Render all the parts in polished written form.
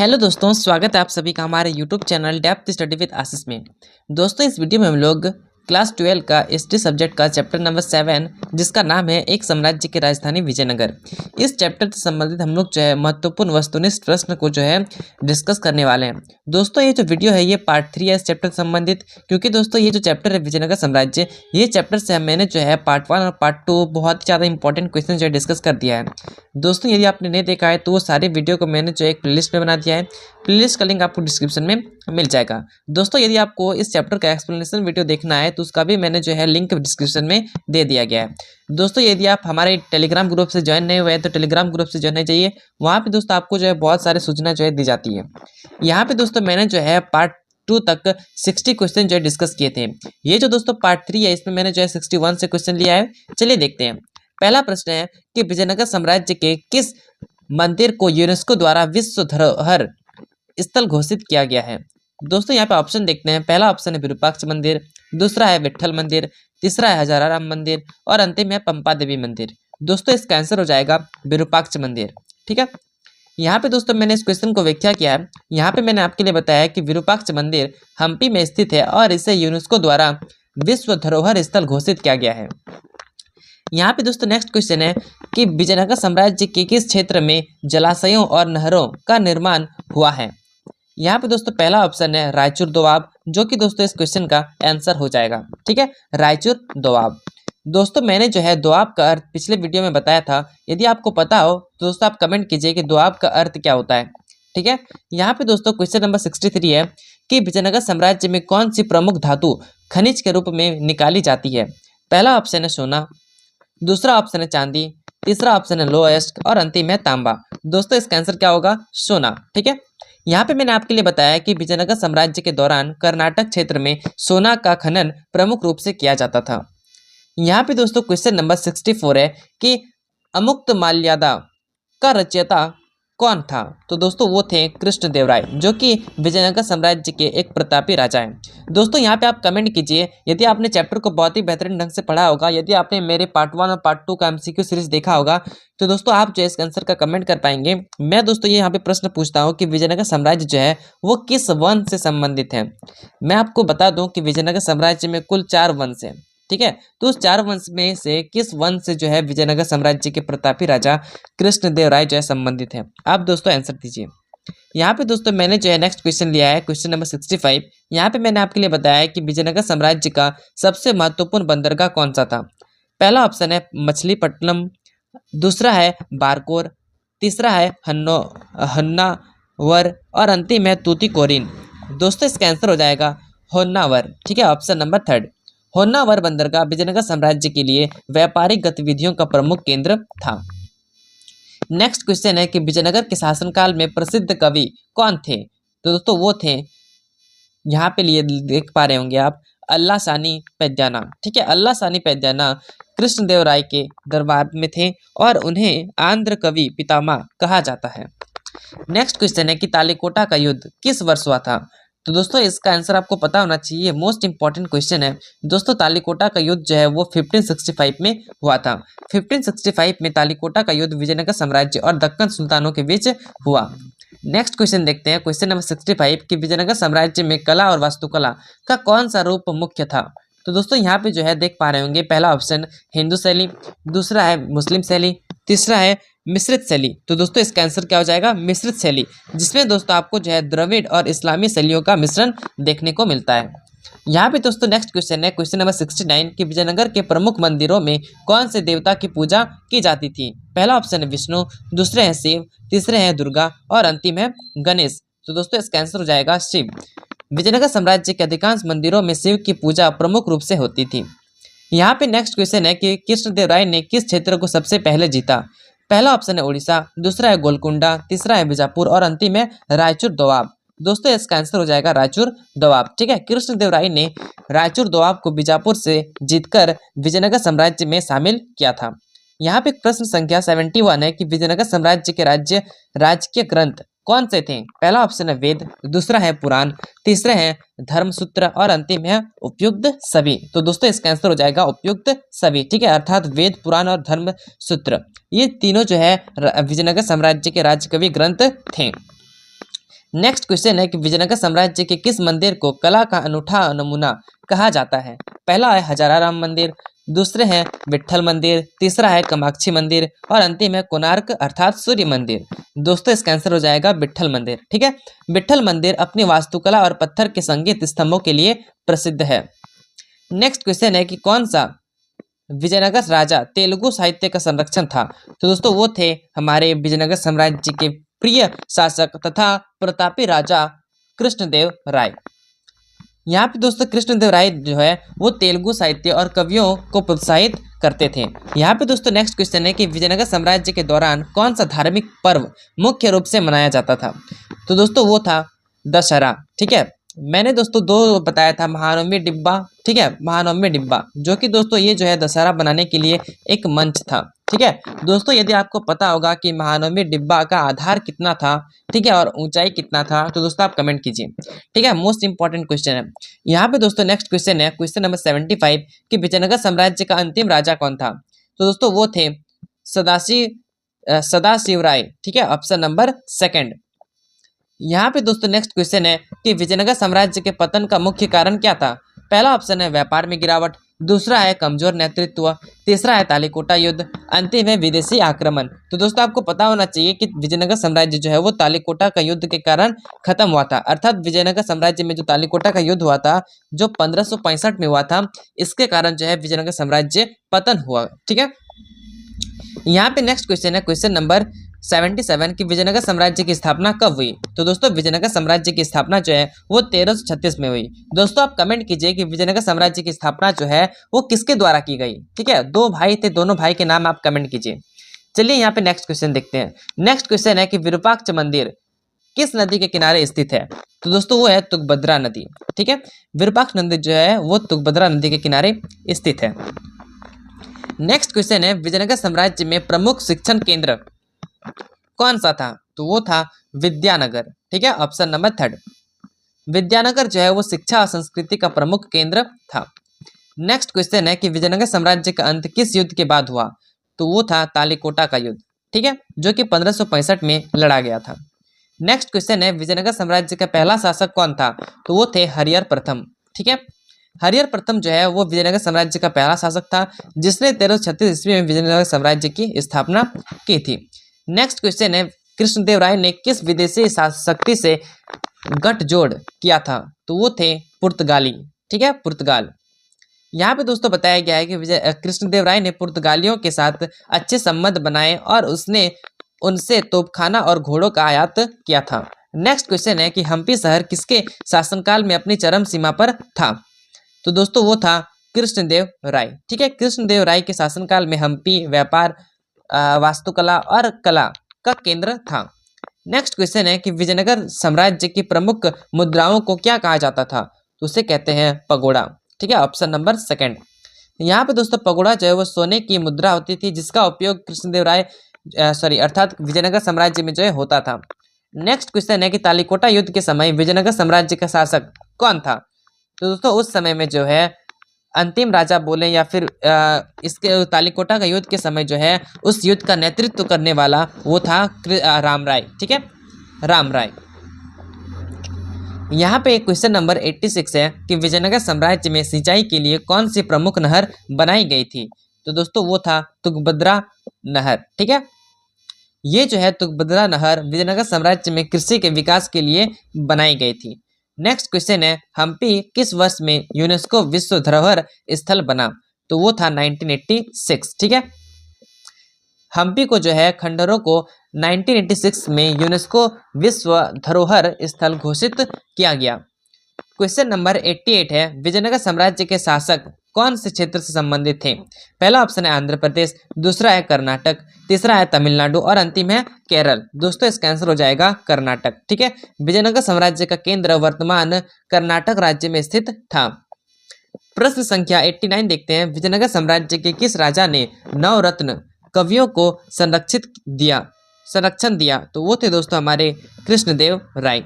Hello दोस्तों, स्वागत है आप सभी का हमारे YouTube channel depth study with Ashish में। दोस्तों, इस वीडियो में हम लोग क्लास 12 का हिस्ट्री सब्जेक्ट का चैप्टर नंबर 7 जिसका नाम है एक साम्राज्य की राजधानी विजयनगर। इस चैप्टर से संबंधित हम लोग जो है महत्वपूर्ण वस्तुनिष्ठ प्रश्न को जो है डिस्कस करने वाले हैं। दोस्तों, ये जो वीडियो है ये पार्ट 3 है इस चैप्टर से संबंधित, क्योंकि दोस्तों ये जो चैप्टर है विजयनगर साम्राज्य, ये चैप्टर से मैंने जो है पार्ट 1 और पार्ट 2 बहुत ही ज़्यादा इंपॉर्टेंट क्वेश्चन जो है डिस्कस कर दिया है। दोस्तों, यदि आपने नहीं देखा है तो वो सारी वीडियो को मैंने जो एक प्लेलिस्ट में बना दिया है। प्लेलिस्ट का लिंक आपको डिस्क्रिप्शन में मिल जाएगा। दोस्तों, यदि आपको इस चैप्टर का एक्सप्लेनेशन वीडियो देखना है तो उसका भी मैंने जो है लिंक डिस्क्रिप्शन में दे दिया गया है। दोस्तों, यदि आप हमारे टेलीग्राम ग्रुप से ज्वाइन नहीं हुए हैं तो टेलीग्राम ग्रुप से ज्वाइन नहीं चाहिए। वहाँ पे दोस्तों आपको जो है बहुत सारे सूचना जो है दी जाती है। यहाँ पे दोस्तों मैंने जो है पार्ट 2 तक 60 क्वेश्चन जो है डिस्कस किए थे। ये जो दोस्तों पार्ट 3 है इसमें मैंने जो है 61 से क्वेश्चन लिया है। चलिए देखते हैं। पहला प्रश्न है कि विजयनगर साम्राज्य के किस मंदिर को यूनेस्को द्वारा विश्व धरोहर स्थल घोषित किया गया है। दोस्तों, यहाँ पे ऑप्शन देखते हैं। पहला ऑप्शन है विरूपाक्ष मंदिर, दूसरा है विट्ठल मंदिर, तीसरा है हजाराराम मंदिर और अंतिम है पंपा देवी मंदिर। दोस्तों, इसका आंसर हो जाएगा विरूपाक्ष मंदिर। ठीक है, यहाँ पे दोस्तों मैंने इस क्वेश्चन को व्याख्या किया है। यहाँ पे मैंने आपके लिए बताया कि विरूपाक्ष मंदिर हम्पी में स्थित है और इसे यूनेस्को द्वारा विश्व धरोहर स्थल घोषित किया गया है। यहाँ पे दोस्तों नेक्स्ट क्वेश्चन है कि विजयनगर साम्राज्य के किस क्षेत्र में जलाशयों और नहरों का निर्माण हुआ है। यहाँ पे दोस्तों पहला ऑप्शन है रायचूर दोआब, जो कि दोस्तों इस क्वेश्चन का आंसर हो जाएगा। ठीक है, रायचूर दोआब। दोस्तों, मैंने जो है दोआब का अर्थ पिछले वीडियो में बताया था। यदि आपको पता हो तो दोस्तों आप कमेंट कीजिए कि दोआब का अर्थ क्या होता है। ठीक है, यहाँ पे दोस्तों क्वेश्चन नंबर 63 है कि विजयनगर साम्राज्य में कौन सी प्रमुख धातु खनिज के रूप में निकाली जाती है। पहला ऑप्शन है सोना, दूसरा ऑप्शन है चांदी, तीसरा ऑप्शन है लोएस्ट और अंतिम है तांबा। दोस्तों, इसका आंसर क्या होगा? सोना। ठीक है, यहाँ पे मैंने आपके लिए बताया कि विजयनगर साम्राज्य के दौरान कर्नाटक क्षेत्र में सोना का खनन प्रमुख रूप से किया जाता था। यहाँ पे दोस्तों क्वेश्चन नंबर 64 है कि अमुक्तमाल्यादा का रचयिता कौन था। तो दोस्तों वो थे कृष्णदेवराय, जो कि विजयनगर साम्राज्य के एक प्रतापी राजा हैं। दोस्तों, यहाँ पे आप कमेंट कीजिए यदि आपने चैप्टर को बहुत ही बेहतरीन ढंग से पढ़ा होगा, यदि आपने मेरे पार्ट 1 और पार्ट 2 का एमसीक्यू सीरीज देखा होगा तो दोस्तों आप जो है इसके आंसर का कमेंट कर पाएंगे। मैं दोस्तों ये यहाँ पे प्रश्न पूछता हूँ कि विजयनगर साम्राज्य जो है वो किस वंश से संबंधित है। मैं आपको बता दूं कि विजयनगर साम्राज्य में कुल 4 वंश है। ठीक है, तो उस 4 वंश में से किस वंश से जो है विजयनगर साम्राज्य के प्रतापी राजा कृष्णदेवराय जो है संबंधित है। आप दोस्तों आंसर दीजिए। यहाँ पे दोस्तों मैंने जो है नेक्स्ट क्वेश्चन लिया है, क्वेश्चन नंबर 65। यहाँ पे मैंने आपके लिए बताया है कि विजयनगर साम्राज्य का सबसे महत्वपूर्ण बंदरगाह कौन सा था। पहला ऑप्शन है मछलीपट्टनम, दूसरा है बारकोर, तीसरा है हन्नावर और अंतिम है तूतीकोरिन। दोस्तों, इसका आंसर हो जाएगा होन्नावर। ठीक है, ऑप्शन नंबर 3 होन्नावर बंदरगाह विजयनगर साम्राज्य के लिए व्यापारिक गतिविधियों का प्रमुख केंद्र था। नेक्स्ट क्वेश्चन है कि विजयनगर के शासनकाल में प्रसिद्ध कवि कौन थे। तो दोस्तों वो थे, यहाँ पे लिए देख पा रहे होंगे आप, अल्लाह सानी पैद्याना। ठीक है, अल्लाह सानी पैद्याना कृष्णदेवराय के दरबार में थे और उन्हें आंध्र कवि पितामह कहा जाता है। नेक्स्ट क्वेश्चन है कि तालीकोटा का युद्ध किस वर्ष हुआ था। तो दोस्तों इसका आंसर आपको पता होना चाहिए, मोस्ट इंपॉर्टेंट क्वेश्चन है। दोस्तों, तालीकोटा का युद्ध जो है वो 1565 में हुआ था। 1565 में तालीकोटा का युद्ध विजयनगर साम्राज्य और दक्कन सुल्तानों के बीच हुआ। नेक्स्ट क्वेश्चन देखते हैं, क्वेश्चन नंबर 65 कि विजयनगर साम्राज्य में कला और वास्तुकला का कौन सा रूप मुख्य था। तो दोस्तों यहाँ पे जो है देख पा रहे होंगे, पहला ऑप्शन हिंदू शैली, दूसरा है मुस्लिम शैली, तीसरा है मिश्रित शैली। तो दोस्तों इसका आंसर क्या हो जाएगा? मिश्रित शैली, जिसमें दोस्तों आपको जो है द्रविड़ और इस्लामी शैलियों का मिश्रण देखने को मिलता है। यहाँ पे दोस्तों नेक्स्ट क्वेश्चन है, क्वेश्चन नंबर 69 कि विजयनगर के प्रमुख मंदिरों में कौन से देवता की पूजा की जाती थी। पहला ऑप्शन है विष्णु, दूसरे हैं शिव, तीसरे हैं दुर्गा और अंतिम है गणेश। तो दोस्तों इसका आंसर हो जाएगा शिव। विजयनगर साम्राज्य के अधिकांश मंदिरों में शिव की पूजा प्रमुख रूप से होती थी। यहाँ पे नेक्स्ट क्वेश्चन है कि कृष्णदेवराय ने किस क्षेत्र को सबसे पहले जीता। पहला ऑप्शन है उड़ीसा, दूसरा है गोलकुंडा, तीसरा है बीजापुर और अंतिम है रायचूर दोआब। दोस्तों इसका आंसर हो जाएगा रायचूर दोआब। ठीक है, कृष्णदेवराय ने रायचूर दोआब को बीजापुर से जीतकर विजयनगर साम्राज्य में शामिल किया था। यहाँ पे प्रश्न संख्या 71 है कि विजयनगर साम्राज्य के राजकीय ग्रंथ कौन से थे। पहला ऑप्शन है वेद, दूसरा है पुराण, तीसरा है धर्मसूत्र और अंतिम है उपयुक्त सभी। तो दोस्तों इसका आंसर हो जाएगा उपयुक्त सभी। ठीक है, अर्थात वेद, पुराण और धर्मसूत्र ये तीनों जो है विजयनगर साम्राज्य के राजकवि ग्रंथ थे। नेक्स्ट क्वेश्चन है कि विजयनगर साम्राज्य के किस मंदिर को कला का अनूठा नमूना कहा जाता है? पहला है हजाराराम मंदिर, दूसरे हैं विट्ठल मंदिर, तीसरा है कामाक्षी मंदिर और अंतिम है कोणार्क अर्थात सूर्य मंदिर। दोस्तों इसका आंसर हो जाएगा विट्ठल मंदिर। ठीक है, विट्ठल मंदिर अपनी वास्तुकला और पत्थर के संगीत स्तंभों के लिए प्रसिद्ध है। नेक्स्ट क्वेश्चन है कि कौन सा विजयनगर राजा तेलुगु साहित्य का संरक्षण था? तो दोस्तों वो थे हमारे विजयनगर साम्राज्य के प्रिय शासक तथा प्रतापी राजा कृष्णदेव राय। यहाँ पे दोस्तों कृष्णदेव राय जो है वो तेलुगु साहित्य और कवियों को प्रोत्साहित करते थे। यहाँ पे दोस्तों नेक्स्ट क्वेश्चन है कि विजयनगर साम्राज्य के दौरान कौन सा धार्मिक पर्व मुख्य रूप से मनाया जाता था? तो दोस्तों वो था दशहरा। ठीक है, मैंने दोस्तों दो बताया था, महानवमी डिब्बा, ठीक है, महानवमी डिब्बा, जो कि दोस्तों ये जो है दशहरा बनाने के लिए एक मंच था। ठीक है दोस्तों, यदि आपको पता होगा कि महानवमी डिब्बा का आधार कितना था, ठीक है, और ऊंचाई कितना था, तो दोस्तों आप कमेंट कीजिए। ठीक है, मोस्ट इंपॉर्टेंट क्वेश्चन है यहाँ पे दोस्तों। नेक्स्ट क्वेश्चन है क्वेश्चन नंबर 75 कि विजयनगर साम्राज्य का अंतिम राजा कौन था? तो दोस्तों वो थे सदाशिव राय। ठीक है, ऑप्शन नंबर सेकंड। यहाँ पे दोस्तों नेक्स्ट क्वेश्चन है कि विजयनगर साम्राज्य के पतन का मुख्य कारण क्या था? पहला ऑप्शन है व्यापार में गिरावट, दूसरा है कमजोर नेतृत्व, तीसरा है तालिकोटा युद्ध, अंतिम है विदेशी आक्रमण। तो दोस्तों आपको पता होना चाहिए कि विजयनगर साम्राज्य जो है वो तालिकोटा का युद्ध के कारण खत्म हुआ था। अर्थात विजयनगर साम्राज्य में जो तालिकोटा का युद्ध हुआ था, जो 1565 में हुआ था, इसके कारण जो है विजयनगर साम्राज्य पतन हुआ। ठीक है, यहाँ पे नेक्स्ट क्वेश्चन है क्वेश्चन नंबर 77 कि विजयनगर साम्राज्य की स्थापना कब हुई? तो दोस्तों विजयनगर साम्राज्य की स्थापना जो है वो 1336 में हुई। दोस्तों आप कमेंट कीजिए कि विजयनगर साम्राज्य की स्थापना जो है वो किसके द्वारा की गई। ठीक है, दो भाई थे, दोनों भाई के नाम आप कमेंट कीजिए। चलिए यहाँ पे नेक्स्ट क्वेश्चन देखते हैं। नेक्स्ट क्वेश्चन है कि विरूपाक्ष मंदिर किस नदी के किनारे स्थित है? तो दोस्तों वो है तुंगभद्रा नदी। ठीक है, विरूपाक्ष नदी जो है वो तुंगभद्रा नदी के किनारे स्थित है। नेक्स्ट क्वेश्चन है विजयनगर साम्राज्य में प्रमुख शिक्षण केंद्र कौन सा था? तो वो था विद्यानगर। ठीक है, ऑप्शन नंबर थर्ड। विद्यानगर जो है वो शिक्षा और संस्कृति का प्रमुख केंद्र था। नेक्स्ट क्वेश्चन है कि विजयनगर साम्राज्य का अंत किस युद्ध के बाद हुआ? तो वो था तालिकोटा का युद्ध। ठीक है, जो कि 1565 में लड़ा गया था। नेक्स्ट क्वेश्चन है विजयनगर साम्राज्य का पहला शासक कौन था? तो वो थे हरिहर प्रथम। ठीक है, हरिहर प्रथम जो है वो विजयनगर साम्राज्य का पहला शासक था, जिसने 1336 ईस्वी में विजयनगर साम्राज्य की स्थापना की थी। नेक्स्ट क्वेश्चन है कृष्णदेव राय ने किस विदेशी शक्ति से गठजोड़ किया था? तो वो थे पुर्तगाली। ठीक है, पुर्तगाल। यहाँ पे दोस्तों बताया गया है कि कृष्णदेव राय ने पुर्तगालियों के साथ अच्छे संबंध बनाए और उसने उनसे तोपखाना और घोड़ों का आयात किया था। नेक्स्ट क्वेश्चन है कि हम्पी शहर किसके शासनकाल में अपनी चरम सीमा पर था? तो दोस्तों वो था कृष्णदेव राय। ठीक है, कृष्णदेव राय के शासनकाल में हम्पी व्यापार, वास्तुकला और कला का केंद्र था। नेक्स्ट क्वेश्चन है कि विजयनगर साम्राज्य की प्रमुख मुद्राओं को क्या कहा जाता था? तो उसे कहते हैं पगोड़ा। ठीक है, ऑप्शन नंबर सेकंड। यहाँ पे दोस्तों पगोड़ा जो है वो सोने की मुद्रा होती थी, जिसका उपयोग कृष्णदेव राय अर्थात विजयनगर साम्राज्य में जो है होता था। नेक्स्ट क्वेश्चन है कि तालिकोटा युद्ध के समय विजयनगर साम्राज्य का शासक कौन था? तो दोस्तों उस समय में जो है अंतिम राजा बोले या फिर इसके तालिकोटा का युद्ध के समय जो है उस युद्ध का नेतृत्व करने वाला वो था राम राय। ठीक है, राम राय। यहाँ पे क्वेश्चन नंबर 86 है कि विजयनगर साम्राज्य में सिंचाई के लिए कौन सी प्रमुख नहर बनाई गई थी? तो दोस्तों वो था तुंगभद्रा नहर। ठीक है, ये जो है तुंगभद्रा नहर विजयनगर साम्राज्य में कृषि के विकास के लिए बनाई गई थी। नेक्स्ट क्वेश्चन है हम्पी किस वर्ष में यूनेस्को विश्व धरोहर स्थल बना? तो वो था 1986। ठीक है, हम्पी को जो है खंडहरों को 1986 में यूनेस्को विश्व धरोहर स्थल घोषित किया गया। क्वेश्चन नंबर 88 है विजयनगर साम्राज्य के शासक कौन से क्षेत्र से संबंधित थे? पहला ऑप्शन है आंध्र प्रदेश, दूसरा है कर्नाटक, तीसरा है तमिलनाडु और अंतिम है केरल। दोस्तों इसका आंसर हो जाएगा कर्नाटक। ठीक है, विजयनगर साम्राज्य का केंद्र वर्तमान कर्नाटक राज्य में स्थित था। प्रश्न संख्या 89 देखते हैं। विजयनगर साम्राज्य के किस राजा ने नवरत्न कवियों को संरक्षण दिया? तो वो थे दोस्तों हमारे कृष्णदेव राय।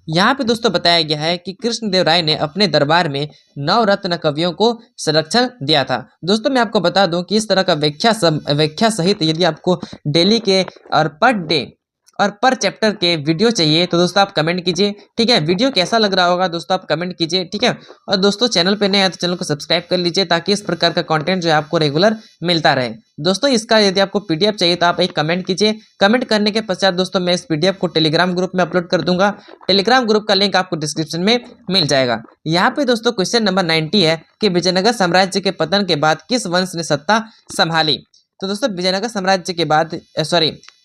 यहाँ पे दोस्तों बताया गया है कि कृष्णदेव राय ने अपने दरबार में नवरत्न कवियों को संरक्षण दिया था। दोस्तों मैं आपको बता दूं कि इस तरह का व्याख्या सहित यदि आपको डेली के और पर डे और पर चैप्टर के वीडियो चाहिए तो दोस्तों आप कमेंट कीजिए, ठीक है। वीडियो कैसा लग रहा होगा दोस्तों आप कमेंट कीजिए, ठीक है। और दोस्तों चैनल पे नए हैं तो चैनल को सब्सक्राइब कर लीजिए ताकि इस प्रकार का कंटेंट जो है आपको रेगुलर मिलता रहे। दोस्तों इसका यदि आपको पीडीएफ चाहिए तो आप एक कमेंट कीजिए। कमेंट करने के पश्चात दोस्तों मैं इस पीडीएफ को टेलीग्राम ग्रुप में अपलोड कर दूंगा। टेलीग्राम ग्रुप का लिंक आपको डिस्क्रिप्शन में मिल जाएगा। यहाँ पे दोस्तों क्वेश्चन नंबर 90 है कि विजयनगर साम्राज्य के पतन के बाद किस वंश ने सत्ता संभाली। तो दोस्तों विजयनगर साम्राज्य के बाद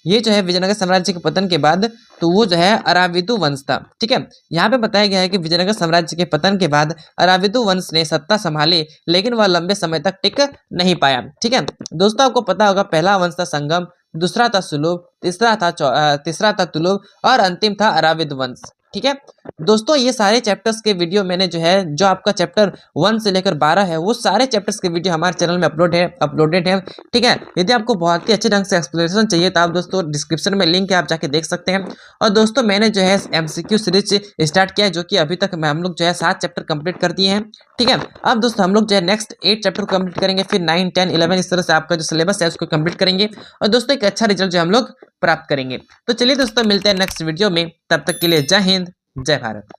ये जो है विजयनगर साम्राज्य के पतन के बाद तो वो जो है अराविदु वंश था, ठीक है। यहाँ पे बताया गया है कि विजयनगर साम्राज्य के पतन के बाद अराविदु वंश ने सत्ता संभाली लेकिन वह लंबे समय तक टिक नहीं पाया, ठीक है। दोस्तों आपको पता होगा पहला वंश था संगम, दूसरा था सुलभ, तीसरा था तुलुभ और अंतिम था अराविद वंश, ठीक है। दोस्तों ये सारे चैप्टर्स के वीडियो मैंने जो है जो आपका चैप्टर 1 से लेकर 12 है वो सारे चैप्टर्स के वीडियो हमारे चैनल में अपलोडेड है, ठीक है। यदि आपको बहुत ही अच्छे ढंग से एक्सप्लेनेशन चाहिए तो आप दोस्तों डिस्क्रिप्शन में लिंक है, आप जाके देख सकते हैं। और दोस्तों मैंने जो है एमसीक्यू सीरीज स्टार्ट किया है जो कि अभी तक हम लोग जो है 7 चैप्टर कंप्लीट कर दिए हैं, ठीक है। अब दोस्तों हम लोग जो है नेक्स्ट 8 चैप्टर को कंप्लीट करेंगे, फिर 9, 10, 11 इस तरह से आपका जो सिलेबस है उसको कंप्लीट करेंगे और दोस्तों एक अच्छा रिजल्ट जो हम लोग प्राप्त करेंगे। तो चलिए दोस्तों मिलते हैं नेक्स्ट वीडियो में, तब तक के लिए जय हिंद जय भारत।